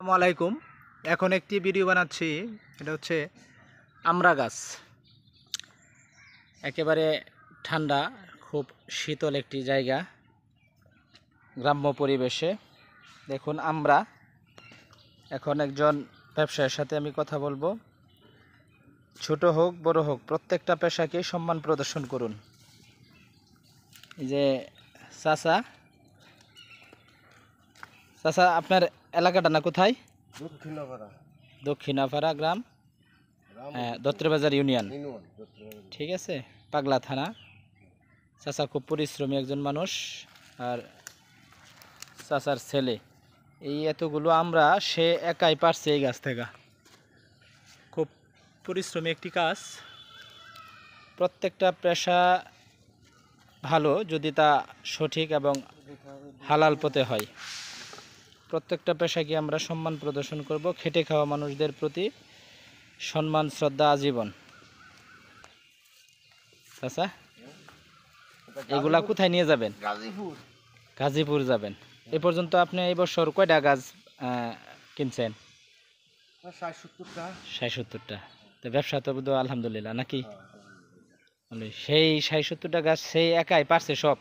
আসসালামু আলাইকুম। এখন একটি ভিডিও বানাচ্ছি। এটা হচ্ছে আমড়া গাছ। একেবারে ঠান্ডা, খুব শীতল একটি জায়গা, গ্রাম্য পরিবেশে। দেখুন আমরা এখন একজন ব্যবসায়ীর সাথে আমি কথা বলবো। ছোট হোক বড় হোক, প্রত্যেকটা পেশাকেই সম্মান প্রদর্শন করুন। এই যে চাচা, চাচা আপনার এলাকাটা না কোথায়? দক্ষিণাপাড়া গ্রাম, দত্তবাজার ইউনিয়ন। ঠিক আছে, পাগলা থানা। চাচা খুব পরিশ্রমী একজন মানুষ। আর চাচার ছেলে এই এতগুলো আমরা সে একাই পারছে এই গাছ থেকে। খুব পরিশ্রমী একটি কাজ। প্রত্যেকটা পেশা ভালো যদি তা সঠিক এবং হালাল পথে হয়। প্রত্যেকটা পেশাকে আমরা সম্মান প্রদর্শন করব। খেটে খাওয়া মানুষদের প্রতি সম্মান শ্রদ্ধা আজীবন। চাচা এগুলা কোথায় নিয়ে যাবেন? গাজীপুর যাবেন। এ পর্যন্ত আপনি এই বছর কয়টা গাছ কিনছেন? ৬০-৭০টা। তো ব্যবসা তো বুধ আলহামদুলিল্লাহ নাকি? সেই ৬০-৭০টা গাছ সেই একাই পারছে সব?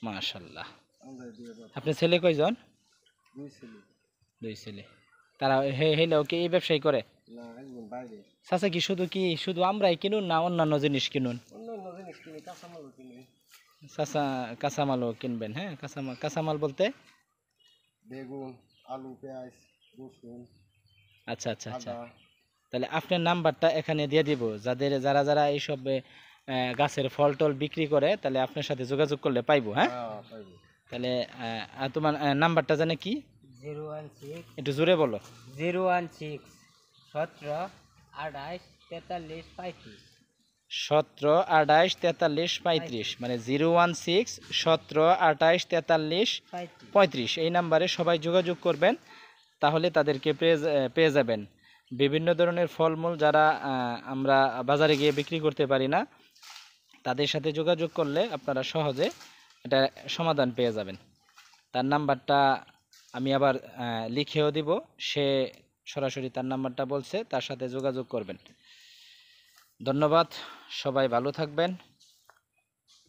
মাশাআল্লাহ। আপনার ছেলে কয়জন? দুই ছেলে। তারা হেলেও কি এই ব্যবসায় করে? চাচা শুধু আমরাই কিনুন না অন্যান্য জিনিস কিনুন? চাচা কাঁচামালও কিনবেন? হ্যাঁ, কাঁচামাল বলতে বেগুন, আলু, পেঁয়াজ, রসুন। আচ্ছা আচ্ছা আচ্ছা। তাহলে আপনার নাম্বারটা এখানে দিয়ে দিব। যারা এইসব গাছের ফল টল বিক্রি করে, তাহলে আপনার সাথে যোগাযোগ করলে পাইবো। হ্যাঁ, তাহলে তোমার নাম্বারটা জানে কি? 016, একটু জোরে বলো। 016 17 28 43 35। 17 28 43 35, মানে 016 17 28 43 35। এই নাম্বারে সবাই যোগাযোগ করবেন, তাহলে তাদেরকে পেয়ে যাবেন। বিভিন্ন ধরনের ফলমূল যারা আমরা বাজারে গিয়ে বিক্রি করতে পারি না, তাদের সাথে যোগাযোগ করলে আপনারা সহজে এটা সমাধান পেয়ে যাবেন। তার নাম্বারটা আমি আবার লিখেও দিব। সে সরাসরি তার নাম্বারটা বলছে, তার সাথে যোগাযোগ করবেন। ধন্যবাদ। সবাই ভালো থাকবেন।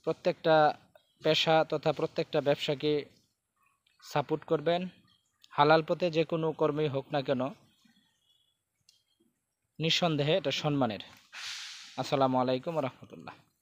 প্রত্যেকটা পেশা তথা প্রত্যেকটা ব্যবসাকে সাপোর্ট করবেন। হালাল পথে যে কোনো কর্মই হোক না কেন, নিঃসন্দেহে এটা সম্মানের। আসসালামু আলাইকুম ওয়া রাহমাতুল্লাহ।